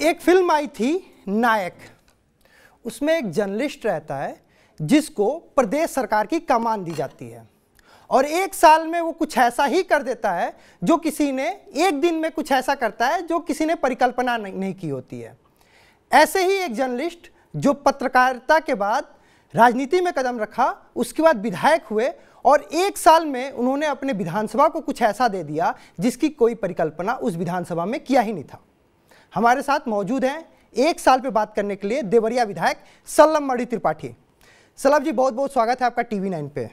एक फिल्म आई थी नायक, उसमें एक जर्नलिस्ट रहता है जिसको प्रदेश सरकार की कमान दी जाती है और एक साल में वो कुछ ऐसा ही कर देता है जो किसी ने, एक दिन में कुछ ऐसा करता है जो किसी ने परिकल्पना नहीं की होती है। ऐसे ही एक जर्नलिस्ट जो पत्रकारिता के बाद राजनीति में कदम रखा, उसके बाद विधायक हुए और एक साल में उन्होंने अपने विधानसभा को कुछ ऐसा दे दिया जिसकी कोई परिकल्पना उस विधानसभा में किया ही नहीं था। हमारे साथ मौजूद हैं एक साल पे बात करने के लिए देवरिया विधायक सल्लम मणि त्रिपाठी। सल्लम जी, बहुत बहुत स्वागत है आपका TV9 पे।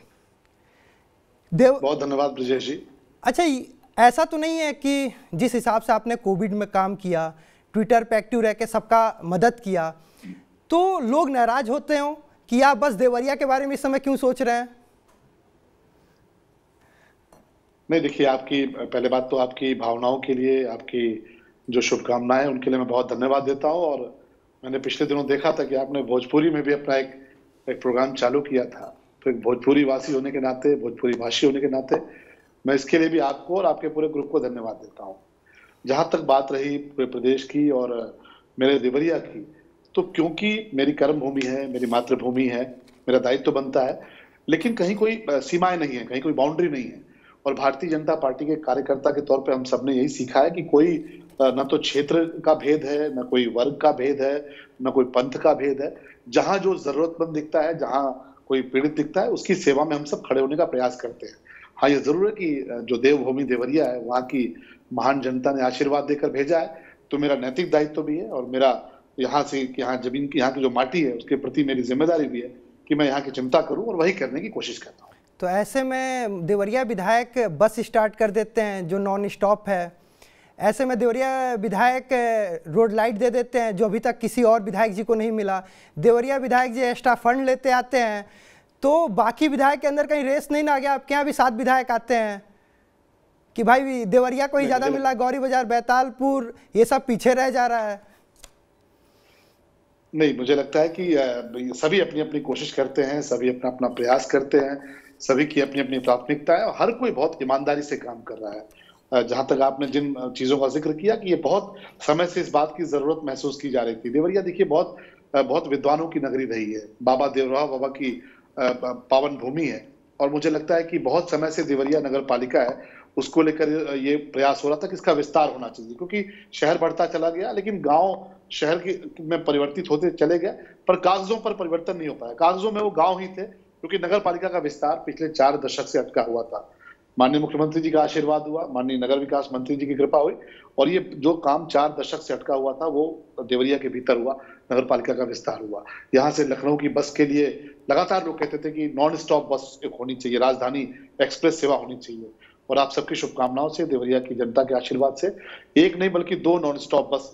बहुत धन्यवाद ब्रजेश जी। अच्छा, ऐसा तो नहीं है कि जिस हिसाब से आपने कोविड में काम किया, ट्विटर पे एक्टिव रह के सबका मदद किया, तो लोग नाराज होते हो कि आप बस देवरिया के बारे में इस समय क्यों सोच रहे हैं? नहीं, देखिए, आपकी पहले बात तो आपकी भावनाओं के लिए, आपकी जो शुभकामनाएं, उनके लिए मैं बहुत धन्यवाद देता हूं। और मैंने पिछले दिनों देखा था कि आपने भोजपुरी में भी अपना एक प्रोग्राम चालू किया था, तो एक भोजपुरी वासी होने के नाते, भोजपुरी भाषी होने के नाते मैं इसके लिए भी आपको और आपके पूरे ग्रुप को धन्यवाद देता हूँ। जहां तक बात रही पूरे प्रदेश की और मेरे देवरिया की, तो क्योंकि मेरी कर्म भूमि है, मेरी मातृभूमि है, मेरा दायित्व तो बनता है, लेकिन कहीं कोई सीमाएं नहीं है, कहीं कोई बाउंड्री नहीं है। और भारतीय जनता पार्टी के कार्यकर्ता के तौर पे हम सबने यही सीखा है कि कोई न तो क्षेत्र का भेद है, न कोई वर्ग का भेद है, न कोई पंथ का भेद है। जहां जो जरूरतमंद दिखता है, जहां कोई पीड़ित दिखता है, उसकी सेवा में हम सब खड़े होने का प्रयास करते हैं। हाँ, ये जरूर है कि जो देवभूमि देवरिया है, वहां की महान जनता ने आशीर्वाद देकर भेजा है, तो मेरा नैतिक दायित्व भी है और मेरा यहाँ जमीन की, यहाँ की जो माटी है, उसके प्रति मेरी जिम्मेदारी भी है कि मैं यहाँ की चिंता करूँ और वही करने की कोशिश करता हूँ। तो ऐसे में देवरिया विधायक बस स्टार्ट कर देते हैं जो नॉन स्टॉप है, ऐसे में देवरिया विधायक रोड लाइट दे देते हैं जो अभी तक किसी और विधायक जी को नहीं मिला। देवरिया विधायक जी एक्स्ट्रा फंड लेते आते हैं, तो बाकी विधायक के अंदर कहीं रेस नहीं ना आ गया? आपके यहाँ भी 7 विधायक आते हैं कि भाई देवरिया को ही ज़्यादा मिला, गौरी बाजार, बैतालपुर ये सब पीछे रह जा रहा है। नहीं, मुझे लगता है कि सभी अपनी अपनी कोशिश करते हैं, सभी अपना अपना प्रयास करते हैं, सभी की अपनी अपनी प्राथमिकता है और हर कोई बहुत ईमानदारी से काम कर रहा है। जहां तक आपने जिन चीजों का जिक्र किया कि ये बहुत समय से इस बात की जरूरत महसूस की जा रही थी। देवरिया देखिए बहुत विद्वानों की नगरी रही है, बाबा देवराव बाबा की पावन भूमि है और मुझे लगता है कि बहुत समय से देवरिया नगर पालिका है, उसको लेकर ये प्रयास हो रहा था कि इसका विस्तार होना चाहिए, क्योंकि शहर बढ़ता चला गया लेकिन गांव शहर में परिवर्तित होते चले गए, पर कागजों पर परिवर्तन नहीं हो पाया। कागजों में वो गांव ही थे, क्योंकि नगर पालिका का विस्तार पिछले 4 दशक से अटका हुआ था। माननीय मुख्यमंत्री जी का आशीर्वाद हुआ, माननीय नगर विकास मंत्री जी की कृपा हुई और ये जो काम 4 दशक से अटका हुआ था वो देवरिया के भीतर हुआ, नगर पालिका का विस्तार हुआ। यहाँ से लखनऊ की बस के लिए लगातार लोग कहते थे कि नॉन स्टॉप बस एक होनी चाहिए, राजधानी एक्सप्रेस सेवा होनी चाहिए और आप सबकी शुभकामनाओं से, देवरिया की जनता के आशीर्वाद से एक नहीं बल्कि 2 नॉन स्टॉप बस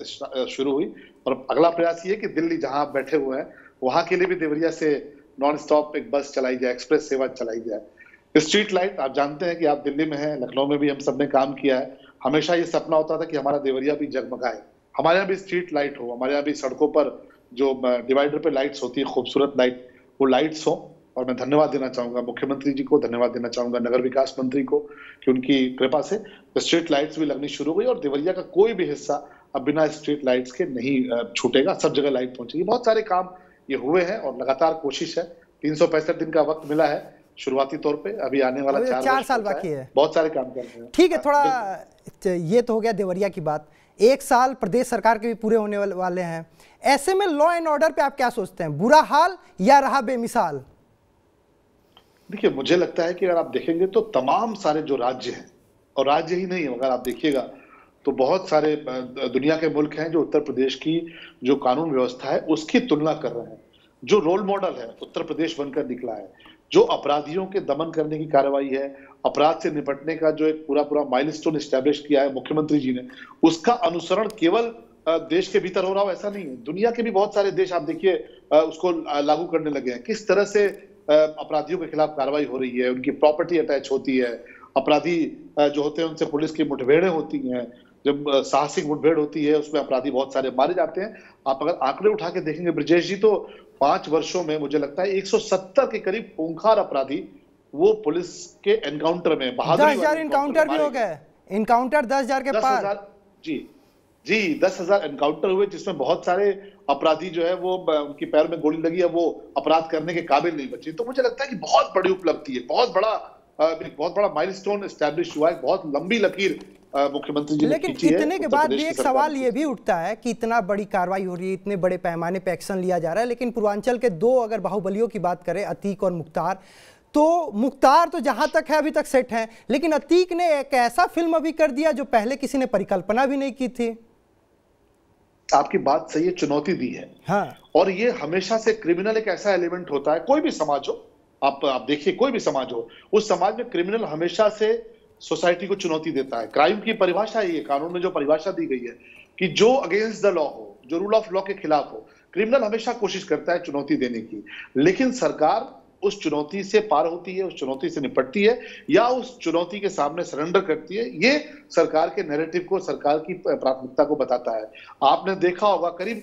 शुरू हुई और अगला प्रयास ये कि दिल्ली जहां आप बैठे हुए हैं वहां के लिए भी देवरिया से नॉन स्टॉप एक बस चलाई जाए, एक्सप्रेस सेवा चलाई जाए। स्ट्रीट लाइट, आप जानते हैं कि आप दिल्ली में हैं, लखनऊ में भी हम सबने काम किया है, हमेशा ये सपना होता था कि हमारा देवरिया भी जगमगाए, हमारे यहाँ भी स्ट्रीट लाइट हो, हमारे यहाँ भी सड़कों पर जो डिवाइडर पे लाइट्स होती है, खूबसूरत लाइट, वो लाइट्स हो। और मैं धन्यवाद देना चाहूंगा मुख्यमंत्री जी को, धन्यवाद देना चाहूंगा नगर विकास मंत्री को कि उनकी कृपा से स्ट्रीट लाइट्स भी लगनी शुरू हुई और देवरिया का कोई भी हिस्सा अब बिना स्ट्रीट लाइट्स के नहीं छूटेगा, सब जगह लाइट पहुंचेगी। बहुत सारे काम ये हुए हैं और लगातार कोशिश है। 365 दिन का वक्त मिला है शुरुआती तौर पे, अभी आने वाला 4 साल बाकी है, बहुत सारे काम कर रहे हैं। ठीक है, थोड़ा ये तो हो गया देवरिया की बात। 1 साल प्रदेश सरकार के भी पूरे होने वाले हैं, ऐसे में लॉ एंड ऑर्डर पे आप क्या सोचते हैं? बुरा हाल या रहा बेमिसाल? देखिए, मुझे लगता है कि अगर आप देखेंगे तो तमाम सारे जो राज्य हैं, और राज्य ही नहीं है, अगर आप देखिएगा तो बहुत सारे दुनिया के मुल्क हैं जो उत्तर प्रदेश की जो कानून व्यवस्था है उसकी तुलना कर रहे हैं। जो रोल मॉडल है उत्तर प्रदेश बनकर निकला है, जो अपराधियों के दमन करने की कार्रवाई है, अपराध से निपटने का जो एक पूरा माइलस्टोन एस्टैब्लिश किया है मुख्यमंत्री जी ने, उसका अनुसरण केवल देश के भीतर हो रहा हो ऐसा नहीं है, दुनिया के भी बहुत सारे देश आप देखिए उसको लागू करने लगे हैं। किस तरह से अपराधियों के खिलाफ कार्रवाई हो रही है, उनकी प्रॉपर्टी अटैच होती है, अपराधी जो होते हैं उनसे पुलिस की मुठभेड़ें होती हैं, जब साहसिक मुठभेड़ होती है उसमें अपराधी बहुत सारे मारे जाते हैं। आप अगर आंकड़े उठा के देखेंगे ब्रजेश जी, तो 5 वर्षों में मुझे लगता है 170 के करीब खूंखार अपराधी वो पुलिस के एनकाउंटर में, 10,000 एनकाउंटर भी हो गए, एनकाउंटर 10,000 के पार। जी, जी, 10,000 एनकाउंटर हुए जिसमें बहुत सारे अपराधी जो है वो उनकी पैर में गोली लगी है, वो अपराध करने के काबिल नहीं बचे। तो मुझे लगता है कि बहुत बड़ी उपलब्धि है, एक बहुत बड़ा माइलस्टोन एस्टैब्लिश हुआ है, बहुत लंबी लकीर मुख्यमंत्री जी ने लेकिन खींची है। इतने के बाद भी एक सवाल ये भी उठता है कि इतना बड़ी कार्रवाई हो रही है, इतने बड़े पैमाने पे एक्शन लिया जा रहा है, लेकिन पूर्वांचल के दो अगर बाहुबलियों की बात करें, अतीक और मुख्तार, तो मुख्तार तो जहां तक है अभी तक सेट है, लेकिन अतीक ने एक ऐसा फिल्म अभी कर दिया जो पहले किसी ने परिकल्पना भी नहीं की थी। आपकी बात सही है, चुनौती दी है। हाँ। और ये हमेशा से क्रिमिनल एक ऐसा एलिमेंट होता है, कोई भी समाज हो, आप देखिए कोई भी समाज हो, उस समाज में क्रिमिनल हमेशा से सोसाइटी को चुनौती देता है। क्राइम की परिभाषा ये कानून में जो परिभाषा दी गई है कि जो अगेंस्ट द लॉ हो, जो रूल ऑफ लॉ के खिलाफ हो, क्रिमिनल हमेशा कोशिश करता है चुनौती देने की। लेकिन सरकार उस चुनौती से पार होती है, उस चुनौती से निपटती है या उस चुनौती के सामने सरेंडर करती है, ये सरकार के नैरेटिव को, सरकार की प्राथमिकता को बताता है। आपने देखा होगा, करीब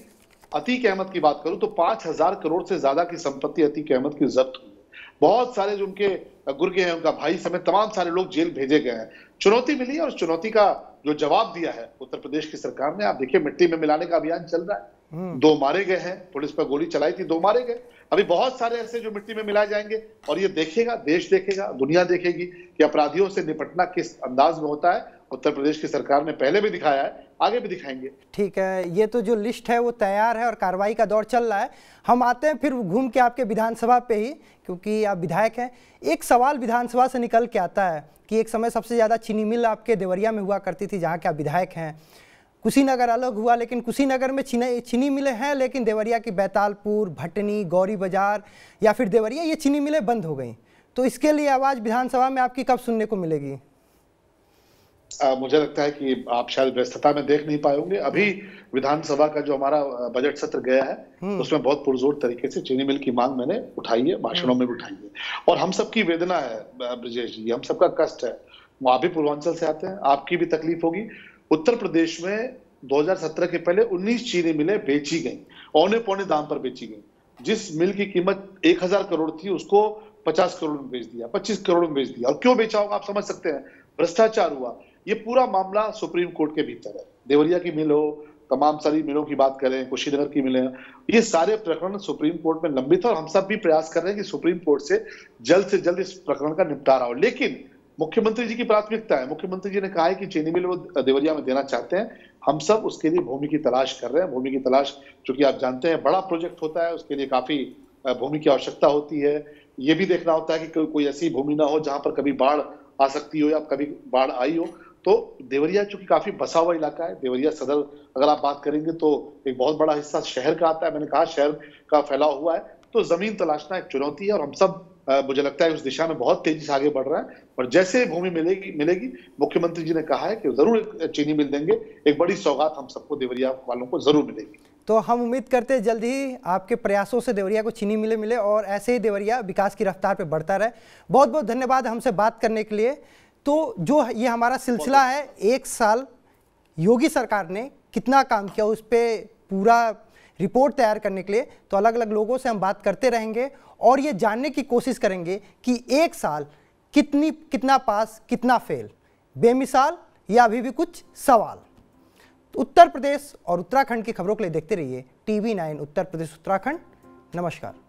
अतीक अहमद की बात करूं तो 5,000 करोड़ से ज्यादा की संपत्ति अतीक अहमद की जब्त हुई है। बहुत सारे जो उनके गुर्गे हैं, उनका भाई समेत तमाम सारे लोग जेल भेजे गए हैं। चुनौती मिली है और उस चुनौती का जो जवाब दिया है उत्तर प्रदेश की सरकार ने, आप देखिए मिट्टी में मिलाने का अभियान चल रहा है। 2 मारे गए हैं, पुलिस पर गोली चलाई थी, 2 मारे गए। अभी बहुत सारे ऐसे जो मिट्टी में मिलाए जाएंगे और ये देखेगा, देश देखेगा, दुनिया देखेगी कि अपराधियों से निपटना किस अंदाज में होता है। उत्तर प्रदेश की सरकार ने पहले भी दिखाया है, आगे भी दिखाएंगे। ठीक है, ये तो जो लिस्ट है वो तैयार है और कार्रवाई का दौर चल रहा है। हम आते हैं फिर घूम के आपके विधानसभा पे ही, क्योंकि आप विधायक हैं। एक सवाल विधानसभा से निकल के आता है कि एक समय सबसे ज़्यादा चीनी मिल आपके देवरिया में हुआ करती थी, जहाँ के आप विधायक हैं। कुशीनगर अलग हुआ, लेकिन कुशीनगर में चीनी मिलें हैं, लेकिन देवरिया की बैतालपुर, भटनी, गौरी बाजार या फिर देवरिया, ये चीनी मिलें बंद हो गई। तो इसके लिए आवाज़ विधानसभा में आपकी कब सुनने को मिलेगी? मुझे लगता है कि आप शायद व्यस्तता में देख नहीं पाए होंगे। अभी विधानसभा का जो हमारा बजट सत्र गया है उसमें बहुत पुरजोर तरीके से चीनी मिल की मांग मैंने उठाई है, भाषणों में भी उठाई है। और हम सबकी वेदना है ब्रजेश जी, हम सबका कष्ट है। आप भी पूर्वांचल से आते हैं, आपकी भी तकलीफ होगी। उत्तर प्रदेश में 2017 के पहले 19 चीनी मिलें बेची गई, औने पौने दाम पर बेची गई। जिस मिल की कीमत 1,000 करोड़ थी उसको 50 करोड़ में बेच दिया, 25 करोड़ में बेच दिया। और क्यों बेचा होगा आप समझ सकते हैं, भ्रष्टाचार हुआ। ये पूरा मामला सुप्रीम कोर्ट के भीतर है। देवरिया की मिल हो, तमाम सारी मिलों की बात करें, कुशीनगर की मिलें, ये सारे प्रकरण सुप्रीम कोर्ट में लंबित है और हम सब भी प्रयास कर रहे हैं कि सुप्रीम कोर्ट से जल्द इस प्रकरण का निपटारा हो। लेकिन मुख्यमंत्री जी की प्राथमिकता है, मुख्यमंत्री जी ने कहा है कि चीनी मिल वो देवरिया में देना चाहते हैं। हम सब उसके लिए भूमि की तलाश कर रहे हैं। भूमि की तलाश, चूंकि आप जानते हैं बड़ा प्रोजेक्ट होता है, उसके लिए काफी भूमि की आवश्यकता होती है। ये भी देखना होता है कि कोई ऐसी भूमि ना हो जहां पर कभी बाढ़ आ सकती हो या कभी बाढ़ आई हो। तो देवरिया चूंकि काफी बसा हुआ इलाका है, देवरिया सदर अगर आप बात करेंगे तो एक बहुत बड़ा हिस्सा शहर का आता है। मैंने कहा शहर का फैलाव हुआ है, तो जमीन तलाशना एक चुनौती है और हम सब मुझे लगता है उस दिशा में बहुत तेजी से आगे बढ़ रहा है। और जैसे भूमि मिलेगी मुख्यमंत्री जी ने कहा है कि जरूर चीनी मिल देंगे। एक बड़ी सौगात हम सबको, देवरिया वालों को जरूर मिलेगी। तो हम उम्मीद करते हैं जल्द ही आपके प्रयासों से देवरिया को चीनी मिले और ऐसे ही देवरिया विकास की रफ्तार पे बढ़ता रहे। बहुत बहुत धन्यवाद हमसे बात करने के लिए। तो जो ये हमारा सिलसिला है, 1 साल योगी सरकार ने कितना काम किया उस पर पूरा रिपोर्ट तैयार करने के लिए, तो अलग अलग लोगों से हम बात करते रहेंगे और ये जानने की कोशिश करेंगे कि 1 साल कितना पास कितना फेल, बेमिसाल या अभी भी कुछ सवाल। उत्तर प्रदेश और उत्तराखंड की खबरों के लिए देखते रहिए TV9 उत्तर प्रदेश उत्तराखंड। नमस्कार।